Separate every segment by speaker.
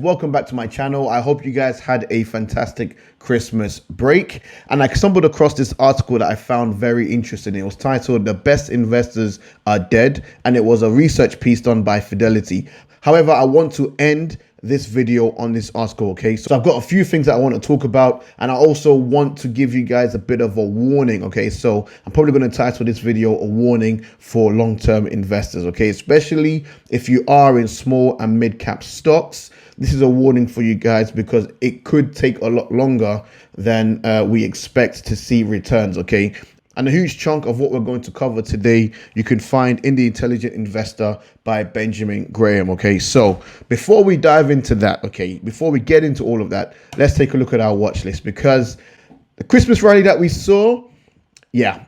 Speaker 1: Welcome back to my channel. I hope you guys had a fantastic Christmas break. And I stumbled across this article that I found very interesting. It was titled "The Best Investors Are Dead," and it was a research piece done by Fidelity. However, I want to end this video on this article, okay? So I've got a few things that I want to talk about, and I also want to give you guys a bit of a warning, okay? So I'm probably going to title this video "A Warning for Long-Term Investors," okay? Especially if you are in small and mid-cap stocks. This is a warning for you guys because it could take a lot longer than we expect to see returns, okay? And a huge chunk of what we're going to cover today, you can find in The Intelligent Investor by Benjamin Graham, okay? So before we dive into that, okay, before we get into all of that, let's take a look at our watch list, because the Christmas rally that we saw, yeah,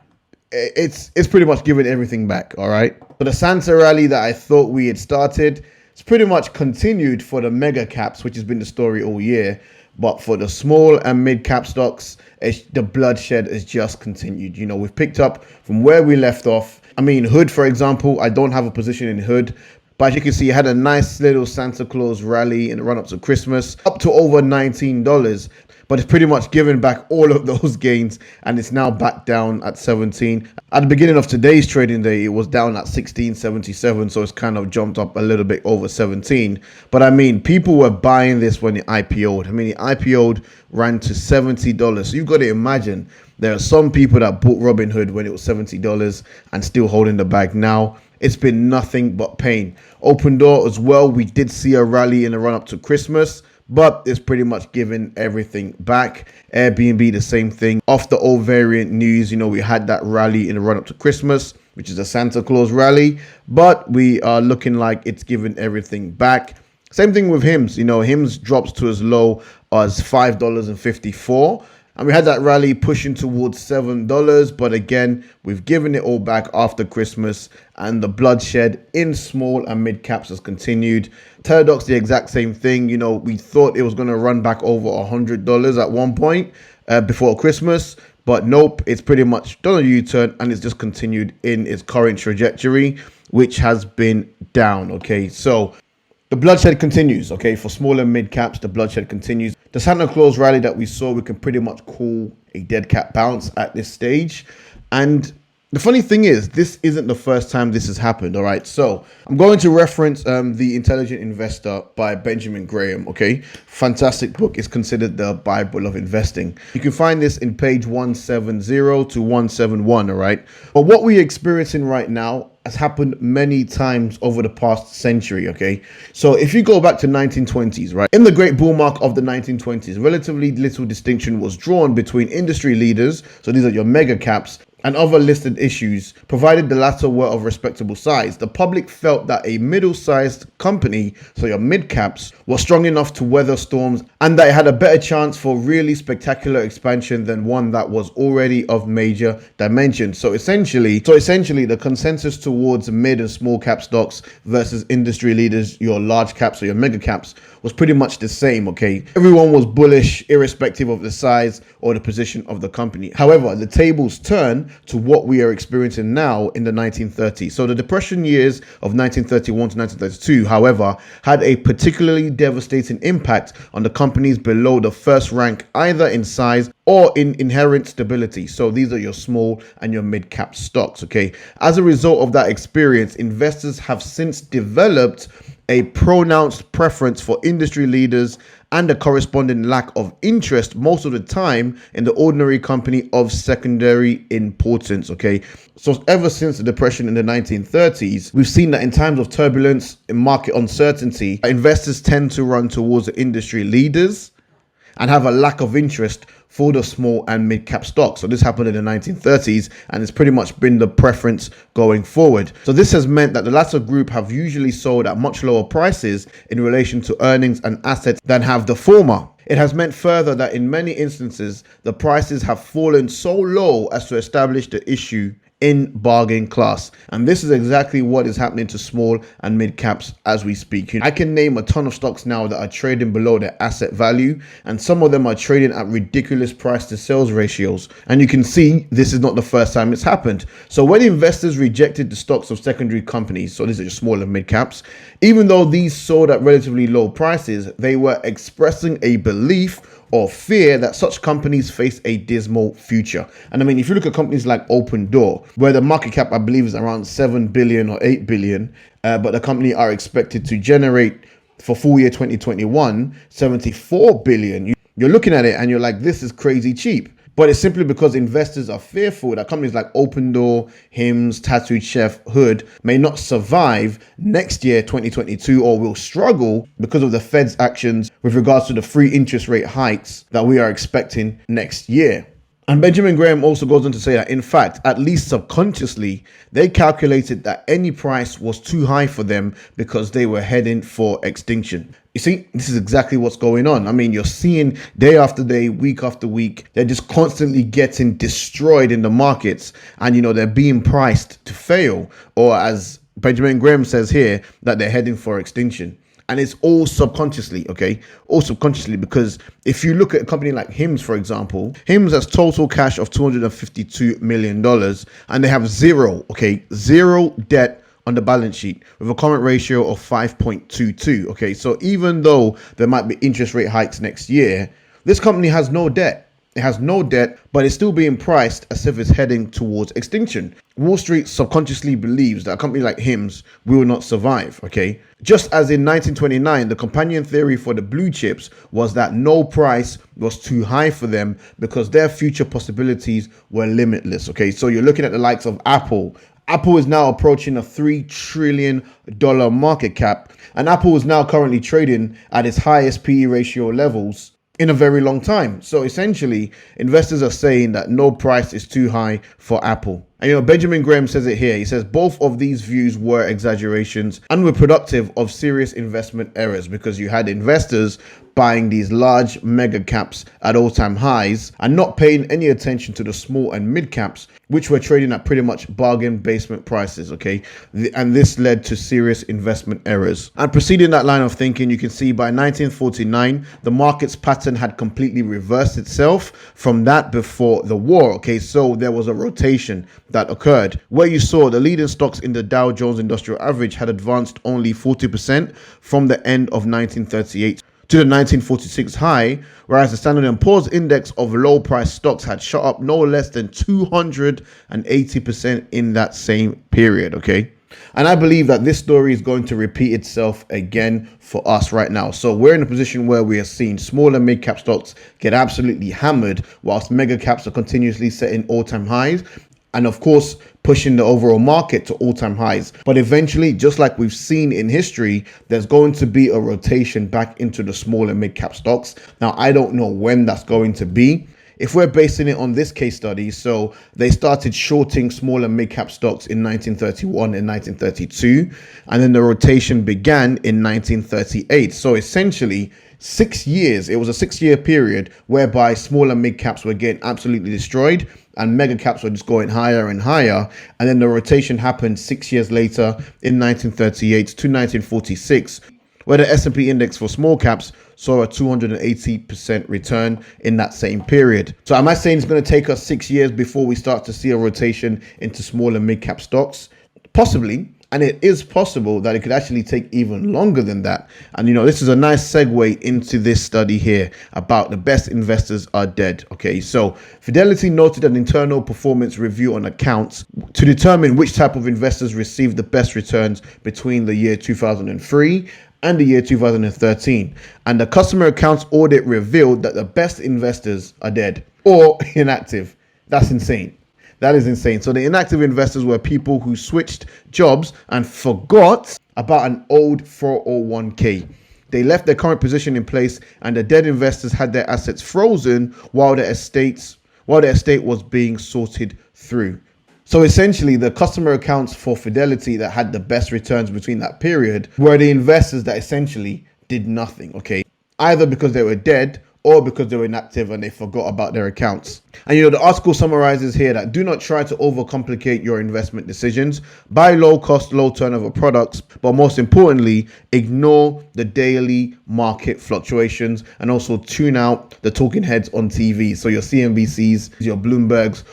Speaker 1: it's pretty much giving everything back, all right? So the Santa rally that I thought we had started, it's pretty much continued for the mega caps, which has been the story all year. But for the small and mid cap stocks, the bloodshed has just continued. You know, we've picked up from where we left off. I mean, Hood, for example, I don't have a position in Hood, but as you can see, it had a nice little Santa Claus rally in the run up to Christmas, up to over $19. But it's pretty much given back all of those gains, and it's now back down at 17. At the beginning of today's trading day, it was down at 16.77, so it's kind of jumped up a little bit over 17. But I mean, people were buying this when it IPO'd. I mean, it IPO'd, ran to $70. So you've got to imagine there are some people that bought Robinhood when it was $70 and still holding the bag now. It's been nothing but pain. OPENDOOR as well, we did see a rally in the run up to Christmas, but it's pretty much given everything back. Airbnb, the same thing. Off the old variant news, you know, we had that rally in the run up to Christmas, which is a Santa Claus rally, but we are looking like it's given everything back. Same thing with HIMS. You know, HIMS drops to as low as $5.54. And we had that rally pushing towards $7, but again, we've given it all back after Christmas, and the bloodshed in small and mid caps has continued. Teladoc, the exact same thing. You know, we thought it was going to run back over $100 at one point before Christmas, but nope, it's pretty much done a U-turn, and it's just continued in its current trajectory, which has been down, okay? So the bloodshed continues, okay? For small and mid caps, the bloodshed continues. The Santa Claus rally that we saw, we can pretty much call a dead cat bounce at this stage. And the funny thing is, this isn't the first time this has happened, all right? So I'm going to reference The Intelligent Investor by Benjamin Graham, okay? Fantastic book. It's considered the Bible of investing. You can find this in page 170 to 171, all right? But what we're experiencing right now has happened many times over the past century, okay? So if you go back to 1920s, right? In the great bull market of the 1920s, relatively little distinction was drawn between industry leaders, so these are your mega caps, and other listed issues, provided the latter were of respectable size. The public felt that a middle-sized company, so your mid-caps, was strong enough to weather storms, and that it had a better chance for really spectacular expansion than one that was already of major dimensions. So essentially, the consensus towards mid and small cap stocks versus industry leaders, your large caps or your mega caps, was pretty much the same, okay? Everyone was bullish, irrespective of the size or the position of the company. However, the tables turn to what we are experiencing now in the 1930s. So the depression years of 1931 to 1932, however, had a particularly devastating impact on the companies below the first rank, either in size or in inherent stability. So these are your small and your mid-cap stocks, okay? As a result of that experience, investors have since developed a pronounced preference for industry leaders and a corresponding lack of interest most of the time in the ordinary company of secondary importance, okay? So ever since the depression in the 1930s, we've seen that in times of turbulence, in market uncertainty, investors tend to run towards the industry leaders and have a lack of interest for the small and mid-cap stocks. So this happened in the 1930s, and it's pretty much been the preference going forward. So this has meant that the latter group have usually sold at much lower prices in relation to earnings and assets than have the former. It has meant further that in many instances, the prices have fallen so low as to establish the issue in bargain class. And this is exactly what is happening to small and mid caps as we speak. I can name a ton of stocks now that are trading below their asset value, and some of them are trading at ridiculous price to sales ratios. And you can see this is not the first time it's happened. So when investors rejected the stocks of secondary companies, so these are just small and mid caps, even though these sold at relatively low prices, they were expressing a belief or fear that such companies face a dismal future. And I mean, if you look at companies like OPENDOOR, where the market cap, I believe, is around 7 billion or 8 billion, but the company are expected to generate for full year 2021, 74 billion. You're looking at it and you're like, this is crazy cheap. But it's simply because investors are fearful that companies like OPENDOOR, HIMS, Tattooed Chef, Hood may not survive next year, 2022, or will struggle because of the Fed's actions with regards to the free interest rate hikes that we are expecting next year. And Benjamin Graham also goes on to say that, in fact, at least subconsciously, they calculated that any price was too high for them because they were heading for extinction. You see, this is exactly what's going on. I mean, you're seeing day after day, week after week, they're just constantly getting destroyed in the markets. And, they're being priced to fail. Or as Benjamin Graham says here, that they're heading for extinction. And it's all subconsciously, okay? All subconsciously, because if you look at a company like HIMS, for example, HIMS has total cash of $252 million and they have zero debt on the balance sheet with a current ratio of 5.22, okay? So even though there might be interest rate hikes next year, this company has no debt. It has no debt, but it's still being priced as if it's heading towards extinction. Wall Street subconsciously believes that a company like HIMS will not survive, okay? Just as in 1929, the companion theory for the blue chips was that no price was too high for them because their future possibilities were limitless, okay? So you're looking at the likes of Apple. Apple is now approaching a $3 trillion market cap, and Apple is now currently trading at its highest PE ratio levels in a very long time. So essentially, investors are saying that no price is too high for Apple. And Benjamin Graham says it here. He says both of these views were exaggerations and were productive of serious investment errors because you had investors buying these large mega caps at all-time highs and not paying any attention to the small and mid caps, which were trading at pretty much bargain basement prices, okay? And this led to serious investment errors. And proceeding that line of thinking, you can see by 1949, the market's pattern had completely reversed itself from that before the war, okay? So there was a rotation that occurred where you saw the leading stocks in the Dow Jones Industrial Average had advanced only 40% from the end of 1938 to the 1946 high, whereas the Standard & Poor's index of low-priced stocks had shot up no less than 280% in that same period, okay? And I believe that this story is going to repeat itself again for us right now. So we're in a position where we are seeing small and mid-cap stocks get absolutely hammered, whilst mega caps are continuously setting all-time highs, and of course, pushing the overall market to all-time highs. But eventually, just like we've seen in history, there's going to be a rotation back into the small and mid-cap stocks. Now, I don't know when that's going to be. If we're basing it on this case study, so they started shorting small and mid-cap stocks in 1931 and 1932, and then the rotation began in 1938. So essentially, 6 years, it was a 6-year period whereby small and mid caps were getting absolutely destroyed and mega caps were just going higher and higher. And then the rotation happened 6 years later in 1938 to 1946, where the S&P index for small caps saw a 280% return in that same period. So am I saying it's going to take us 6 years before we start to see a rotation into small and mid cap stocks? Possibly. And it is possible that it could actually take even longer than that. And, this is a nice segue into this study here about the best investors are dead. Okay, so Fidelity noted an internal performance review on accounts to determine which type of investors received the best returns between the year 2003 and the year 2013. And the customer accounts audit revealed that the best investors are dead or inactive. That's insane. That is insane. So the inactive investors were people who switched jobs and forgot about an old 401k. They left their current position in place, and the dead investors had their assets frozen while the estate was being sorted through. So essentially, the customer accounts for Fidelity that had the best returns between that period were the investors that essentially did nothing, okay? Either because they were dead or because they were inactive and they forgot about their accounts. And the article summarizes here that do not try to overcomplicate your investment decisions. Buy low cost, low turnover products, but most importantly, ignore the daily market fluctuations and also tune out the talking heads on TV. So your CNBCs, your Bloombergs,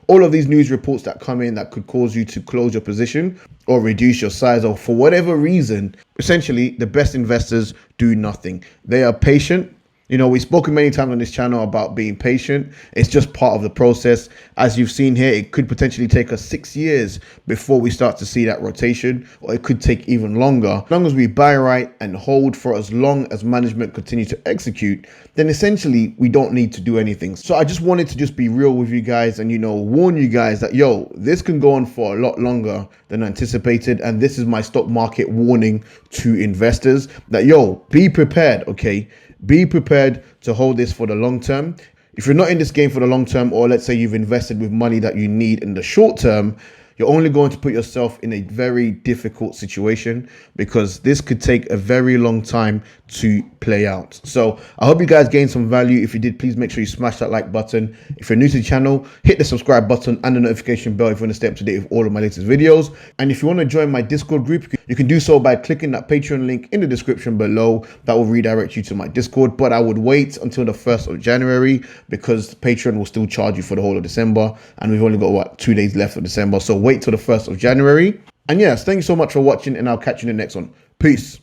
Speaker 1: all of these news reports that come in that could cause you to close your position or reduce your size, or for whatever reason. Essentially, the best investors do nothing. They are patient. We've spoken many times on this channel about being patient. It's just part of the process. As you've seen here, it could potentially take us 6 years before we start to see that rotation, or it could take even longer. As long as we buy right and hold for as long as management continue to execute, then essentially we don't need to do anything. So I just wanted to just be real with you guys and, warn you guys that, this can go on for a lot longer than anticipated. And this is my stock market warning to investors that, be prepared, okay? Be prepared to hold this for the long term. If you're not in this game for the long term, or let's say you've invested with money that you need in the short term, you're only going to put yourself in a very difficult situation, because this could take a very long time to play out. So I hope you guys gained some value. If you did, please make sure you smash that like button. If you're new to the channel, hit the subscribe button and the notification bell if you want to stay up to date with all of my latest videos. And if you want to join my Discord group, you can do so by clicking that Patreon link in the description below. That will redirect you to my Discord. But I would wait until the 1st of January, because Patreon will still charge you for the whole of December, and we've only got 2 days left of December. So wait till the 1st of January. And yes, thank you so much for watching, and I'll catch you in the next one. Peace.